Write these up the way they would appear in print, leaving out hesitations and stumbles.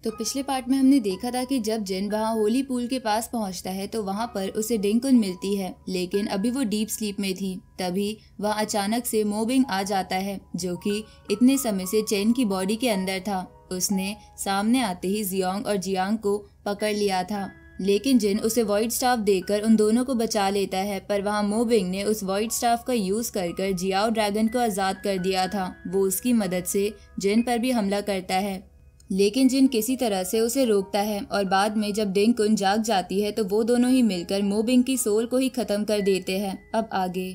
तो पिछले पार्ट में हमने देखा था कि जब जिन वहाँ होली पूल के पास पहुँचता है तो वहाँ पर उसे डिंकुन मिलती है, लेकिन अभी वो डीप स्लीप में थी। तभी वहाँ अचानक से मोबिंग आ जाता है जो कि इतने समय से चेन की बॉडी के अंदर था। उसने सामने आते ही जियोंग और जियांग को पकड़ लिया था, लेकिन जिन उसे वॉइड स्टाफ देकर उन दोनों को बचा लेता है। पर वहाँ मोबिंग ने उस वॉइड स्टाफ का यूज कर जियाओ ड्रैगन को आजाद कर दिया था। वो उसकी मदद से जिन पर भी हमला करता है, लेकिन जिन किसी तरह से उसे रोकता है और बाद में जब डिंकुन जाग जाती है तो वो दोनों ही मिलकर मोबिंग की सोल को ही खत्म कर देते हैं। अब आगे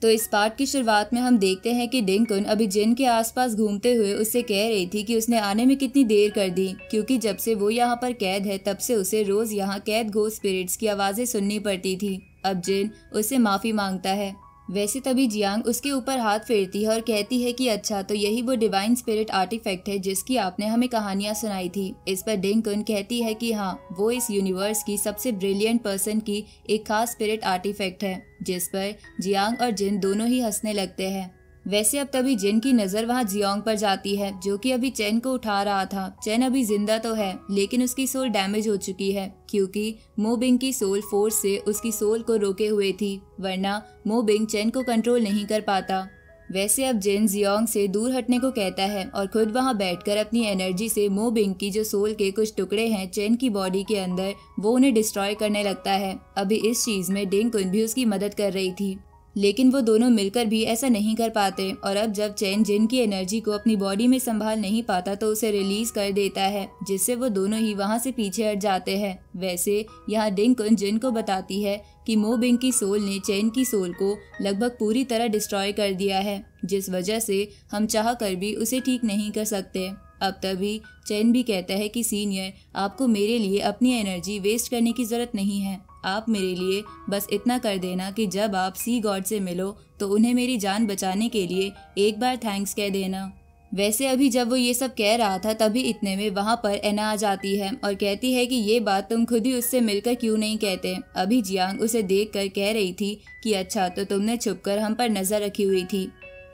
तो इस पार्ट की शुरुआत में हम देखते हैं कि डिंकुन अभी जिन के आसपास घूमते हुए उससे कह रही थी कि उसने आने में कितनी देर कर दी, क्योंकि जब से वो यहाँ पर कैद है तब से उसे रोज यहाँ कैद घोस्ट स्पिरिट्स की आवाजें सुननी पड़ती थी। अब जिन उससे माफी मांगता है। वैसे तभी जियांग उसके ऊपर हाथ फेरती है और कहती है कि अच्छा, तो यही वो डिवाइन स्पिरिट आर्टिफैक्ट है जिसकी आपने हमें कहानियां सुनाई थी। इस पर डिंकुन कहती है कि हाँ, वो इस यूनिवर्स की सबसे ब्रिलियंट पर्सन की एक खास स्पिरिट आर्टिफैक्ट है, जिस पर जियांग और जिन दोनों ही हंसने लगते हैं। वैसे अब तभी जिन की नजर वहाँ जियोंग पर जाती है जो कि अभी चेन को उठा रहा था। चेन अभी जिंदा तो है, लेकिन उसकी सोल डैमेज हो चुकी है क्योंकि मोबिंग की सोल फोर्स से उसकी सोल को रोके हुए थी, वरना मोबिंग चेन को कंट्रोल नहीं कर पाता। वैसे अब जिन जियोंग से दूर हटने को कहता है और खुद वहाँ बैठकर अपनी एनर्जी से मोबिंग की जो सोल के कुछ टुकड़े हैं चेन की बॉडी के अंदर, वो उन्हें डिस्ट्रॉय करने लगता है। अभी इस चीज में डिंकुन भी उसकी मदद कर रही थी, लेकिन वो दोनों मिलकर भी ऐसा नहीं कर पाते। और अब जब चेन जिन की एनर्जी को अपनी बॉडी में संभाल नहीं पाता तो उसे रिलीज कर देता है, जिससे वो दोनों ही वहां से पीछे हट जाते हैं। वैसे यहाँ डिंकुन जिन को बताती है कि मोबिंग की सोल ने चेन की सोल को लगभग पूरी तरह डिस्ट्रॉय कर दिया है, जिस वजह से हम चाह कर भी उसे ठीक नहीं कर सकते। अब तभी चेन भी कहता है कि सीनियर, आपको मेरे लिए अपनी एनर्जी वेस्ट करने की जरूरत नहीं है। आप मेरे लिए बस इतना कर देना कि जब आप सी गॉड से मिलो तो उन्हें मेरी जान बचाने के लिए एक बार थैंक्स कह देना। वैसे अभी जब वो ये सब कह रहा था तभी इतने में वहाँ पर एना आ जाती है और कहती है कि ये बात तुम खुद ही उससे मिलकर क्यों नहीं कहते। अभी जियांग उसे देखकर कह रही थी कि अच्छा, तो तुमने छुपकर हम पर नजर रखी हुई थी।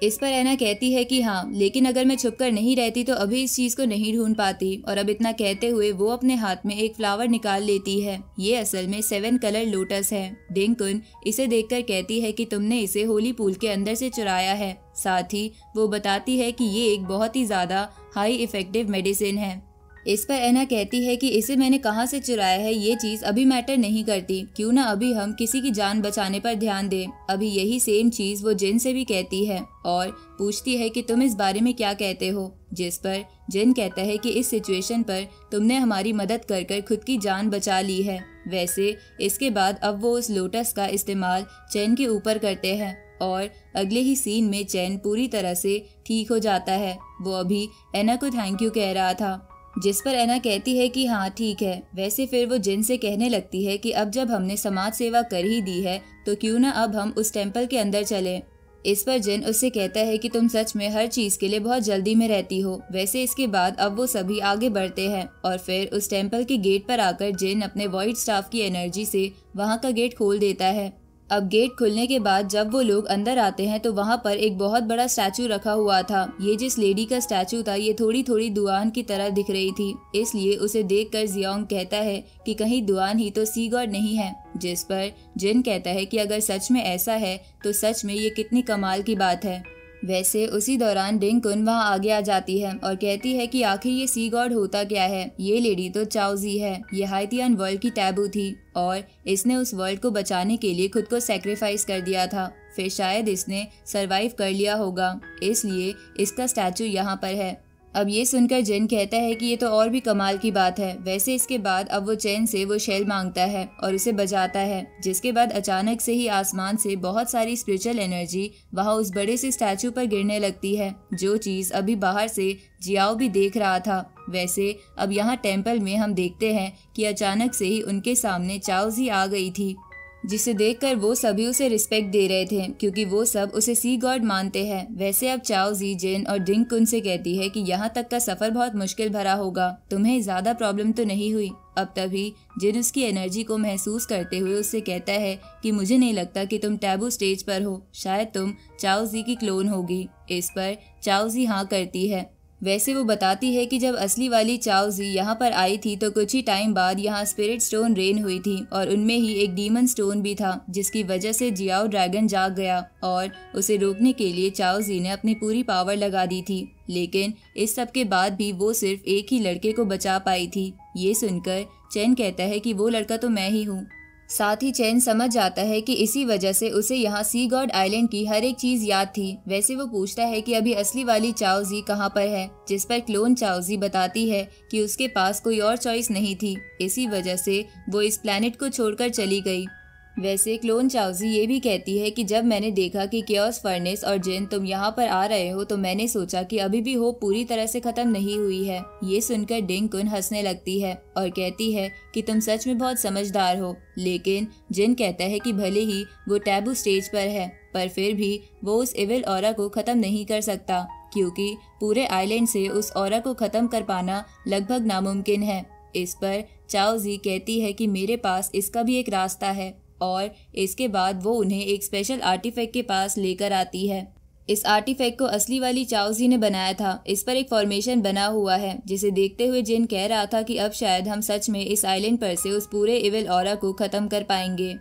इस पर एना कहती है कि हाँ, लेकिन अगर मैं छुपकर नहीं रहती तो अभी इस चीज को नहीं ढूंढ पाती। और अब इतना कहते हुए वो अपने हाथ में एक फ्लावर निकाल लेती है। ये असल में 7 कलर लोटस है। डिंकुन इसे देखकर कहती है कि तुमने इसे होली पूल के अंदर से चुराया है। साथ ही वो बताती है कि ये एक बहुत ही ज्यादा हाई इफेक्टिव मेडिसिन है। इस पर एना कहती है कि इसे मैंने कहाँ से चुराया है ये चीज अभी मैटर नहीं करती, क्यों ना अभी हम किसी की जान बचाने पर ध्यान दें। अभी यही सेम चीज वो जिन से भी कहती है और पूछती है कि तुम इस बारे में क्या कहते हो, जिस पर जिन कहता है कि इस सिचुएशन पर तुमने हमारी मदद कर कर खुद की जान बचा ली है। वैसे इसके बाद अब वो उस लोटस का इस्तेमाल चैन के ऊपर करते हैं और अगले ही सीन में चैन पूरी तरह से ठीक हो जाता है। वो अभी एना को थैंक यू कह रहा था, जिस पर एना कहती है कि हाँ ठीक है। वैसे फिर वो जिन से कहने लगती है कि अब जब हमने समाज सेवा कर ही दी है तो क्यों ना अब हम उस टेम्पल के अंदर चलें। इस पर जिन उससे कहता है कि तुम सच में हर चीज के लिए बहुत जल्दी में रहती हो। वैसे इसके बाद अब वो सभी आगे बढ़ते हैं और फिर उस टेम्पल के गेट पर आकर जिन अपने वॉइड स्टाफ की एनर्जी से वहाँ का गेट खोल देता है। अब गेट खुलने के बाद जब वो लोग अंदर आते हैं तो वहाँ पर एक बहुत बड़ा स्टैचू रखा हुआ था। ये जिस लेडी का स्टैचू था ये थोड़ी थोड़ी दुआन की तरह दिख रही थी, इसलिए उसे देखकर जियोंग कहता है कि कहीं दुआन ही तो सी गॉड नहीं है। जिस पर जिन कहता है कि अगर सच में ऐसा है तो सच में ये कितनी कमाल की बात है। वैसे उसी दौरान डिंकुन वहाँ आगे आ जाती है और कहती है कि आखिर ये सी गॉड होता क्या है। ये लेडी तो चाओजी है, ये हाइतियान वर्ल्ड की टैबू थी और इसने उस वर्ल्ड को बचाने के लिए खुद को सैक्रिफाइस कर दिया था। फिर शायद इसने सरवाइव कर लिया होगा, इसलिए इसका स्टैचू यहाँ पर है। अब ये सुनकर जिन कहता है कि ये तो और भी कमाल की बात है। वैसे इसके बाद अब वो चैन से वो शेल मांगता है और उसे बजाता है, जिसके बाद अचानक से ही आसमान से बहुत सारी स्पिरिचुअल एनर्जी वहाँ उस बड़े से स्टैचू पर गिरने लगती है, जो चीज अभी बाहर से जियाओ भी देख रहा था। वैसे अब यहाँ टेम्पल में हम देखते हैं कि अचानक से ही उनके सामने चाओजी आ गई थी, जिसे देखकर वो सभी उसे रिस्पेक्ट दे रहे थे क्योंकि वो सब उसे सी गॉड मानते हैं। वैसे अब चाओजी जिन और डिंकुन से कहती है कि यहाँ तक का सफर बहुत मुश्किल भरा होगा, तुम्हें ज्यादा प्रॉब्लम तो नहीं हुई। अब तभी जिन उसकी एनर्जी को महसूस करते हुए उससे कहता है कि मुझे नहीं लगता कि तुम टैबू स्टेज पर हो, शायद तुम चाओजी की क्लोन होगी। इस पर चाओजी हाँ करती है। वैसे वो बताती है कि जब असली वाली चाओ जी यहाँ पर आई थी तो कुछ ही टाइम बाद यहाँ स्पिरिट स्टोन रेन हुई थी और उनमें ही एक डीमन स्टोन भी था, जिसकी वजह से जियाओ ड्रैगन जाग गया और उसे रोकने के लिए चाओ जी ने अपनी पूरी पावर लगा दी थी। लेकिन इस सब के बाद भी वो सिर्फ एक ही लड़के को बचा पाई थी। ये सुनकर चैन कहता है कि वो लड़का तो मैं ही हूँ। साथ ही चैन समझ जाता है कि इसी वजह से उसे यहाँ सी गॉड आइलैंड की हर एक चीज याद थी। वैसे वो पूछता है कि अभी असली वाली चाओ जी कहाँ पर है, जिस पर क्लोन चाओ जी बताती है कि उसके पास कोई और चॉइस नहीं थी, इसी वजह से वो इस प्लेनेट को छोड़कर चली गई। वैसे क्लोन चाओ जी ये भी कहती है कि जब मैंने देखा कि केओस फर्नेस और जिन तुम यहाँ पर आ रहे हो तो मैंने सोचा कि अभी भी होप पूरी तरह से खत्म नहीं हुई है। ये सुनकर डिंगकुन हंसने लगती है और कहती है कि तुम सच में बहुत समझदार हो। लेकिन जिन कहता है कि भले ही वो टैबू स्टेज पर है पर फिर भी वो उस इविल ऑरा को खत्म नहीं कर सकता, क्योंकि पूरे आइलैंड से उस ऑरा को खत्म कर पाना लगभग नामुमकिन है। इस पर चाओ जी कहती है कि मेरे पास इसका भी एक रास्ता है और इसके बाद वो उन्हें एक स्पेशल आर्टिफैक्ट के पास लेकर आती है। इस आर्टिफैक्ट को असली वाली चाओ जी ने बनाया था। इस पर एक फॉर्मेशन बना हुआ है जिसे देखते हुए जिन कह रहा था कि अब शायद हम सच में इस आइलैंड पर से उस पूरे इविल ऑरा को खत्म कर पाएंगे।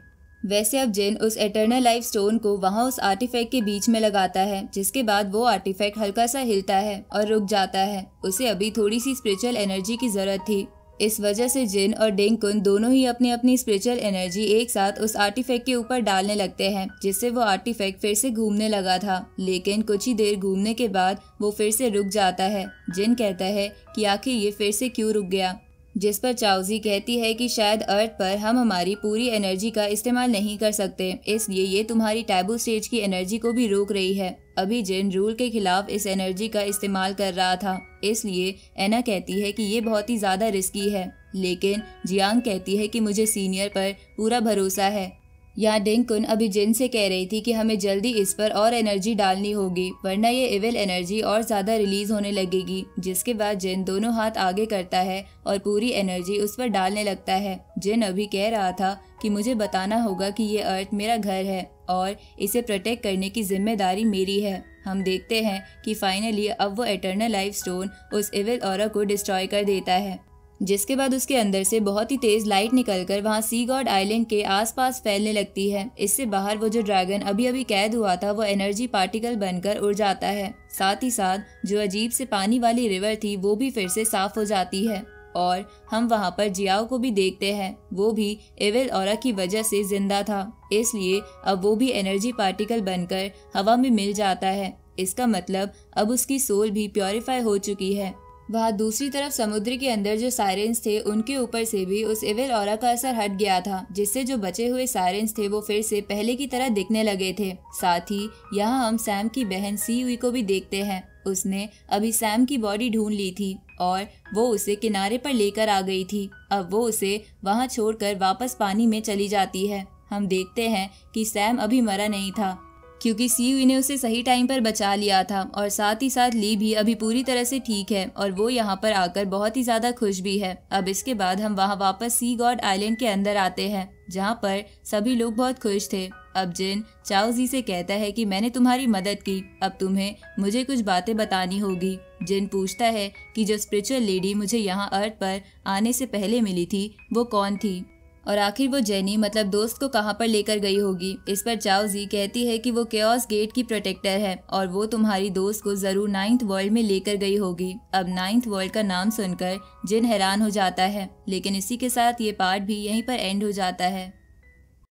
वैसे अब जिन उस एटर्नल लाइफ स्टोन को वहां उस आर्टिफैक्ट के बीच में लगाता है, जिसके बाद वो आर्टिफैक्ट हल्का सा हिलता है और रुक जाता है। उसे अभी थोड़ी सी स्पिरिचुअल एनर्जी की जरूरत थी। इस वजह से जिन और डिंगकुन दोनों ही अपनी अपनी स्पिरिचुअल एनर्जी एक साथ उस आर्टिफैक्ट के ऊपर डालने लगते हैं, जिससे वो आर्टिफैक्ट फिर से घूमने लगा था। लेकिन कुछ ही देर घूमने के बाद वो फिर से रुक जाता है। जिन कहता है कि आखिर ये फिर से क्यों रुक गया, जिस पर चाओ जी कहती है कि शायद अर्थ पर हम हमारी पूरी एनर्जी का इस्तेमाल नहीं कर सकते, इसलिए ये तुम्हारी टैबू स्टेज की एनर्जी को भी रोक रही है। अभी जिन रूल के खिलाफ इस एनर्जी का इस्तेमाल कर रहा था, इसलिए एना कहती है कि ये बहुत ही ज्यादा रिस्की है। लेकिन जियांग कहती है कि मुझे सीनियर पर पूरा भरोसा है। यहाँ डिंगकुन अभी जिन से कह रही थी कि हमें जल्दी इस पर और एनर्जी डालनी होगी, वरना ये इविल एनर्जी और ज्यादा रिलीज होने लगेगी। जिसके बाद जिन दोनों हाथ आगे करता है और पूरी एनर्जी उस पर डालने लगता है। जिन अभी कह रहा था कि मुझे बताना होगा कि ये अर्थ मेरा घर है और इसे प्रोटेक्ट करने की जिम्मेदारी मेरी है। हम देखते हैं कि फाइनली अब वो एटर्नल लाइफ स्टोन उस इविल ऑरा को डिस्ट्रॉय कर देता है, जिसके बाद उसके अंदर से बहुत ही तेज लाइट निकलकर वहां सी गॉड आइलैंड के आसपास फैलने लगती है। इससे बाहर वो जो ड्रैगन अभी अभी कैद हुआ था वो एनर्जी पार्टिकल बनकर उड़ जाता है। साथ ही साथ जो अजीब से पानी वाली रिवर थी वो भी फिर से साफ हो जाती है और हम वहां पर जियाओ को भी देखते हैं। वो भी इविल ऑरा की वजह से जिंदा था, इसलिए अब वो भी एनर्जी पार्टिकल बनकर हवा में मिल जाता है। इसका मतलब अब उसकी सोल भी प्योरीफाई हो चुकी है। वहाँ दूसरी तरफ समुद्र के अंदर जो साइरेंस थे उनके ऊपर से भी उस इविल ऑरा का असर हट गया था, जिससे जो बचे हुए साइरेंस थे वो फिर से पहले की तरह दिखने लगे थे। साथ ही यहाँ हम सैम की बहन सी हुई को भी देखते हैं। उसने अभी सैम की बॉडी ढूंढ ली थी और वो उसे किनारे पर लेकर आ गई थी। अब वो उसे वहाँ छोड़कर वापस पानी में चली जाती है। हम देखते हैं कि सैम अभी मरा नहीं था, क्योंकि सीयू ने उसे सही टाइम पर बचा लिया था और साथ ही साथ ली भी अभी पूरी तरह से ठीक है और वो यहाँ पर आकर बहुत ही ज्यादा खुश भी है। अब इसके बाद हम वहाँ वापस सी गॉड आइलैंड के अंदर आते हैं, जहाँ पर सभी लोग बहुत खुश थे। अब जिन चाओ जी से कहता है कि मैंने तुम्हारी मदद की, अब तुम्हें मुझे कुछ बातें बतानी होगी। जिन पूछता है कि जो स्पिरिचुअल लेडी मुझे यहाँ अर्थ पर आने से पहले मिली थी वो कौन थी और आखिर वो जेनी मतलब दोस्त को कहाँ पर लेकर गई होगी। इस पर चाओ जी कहती है कि वो केओस गेट की प्रोटेक्टर है और वो तुम्हारी दोस्त को जरूर 9th वर्ल्ड में लेकर गई होगी। अब 9th वर्ल्ड का नाम सुनकर जिन हैरान हो जाता है, लेकिन इसी के साथ ये पार्ट भी यहीं पर एंड हो जाता है।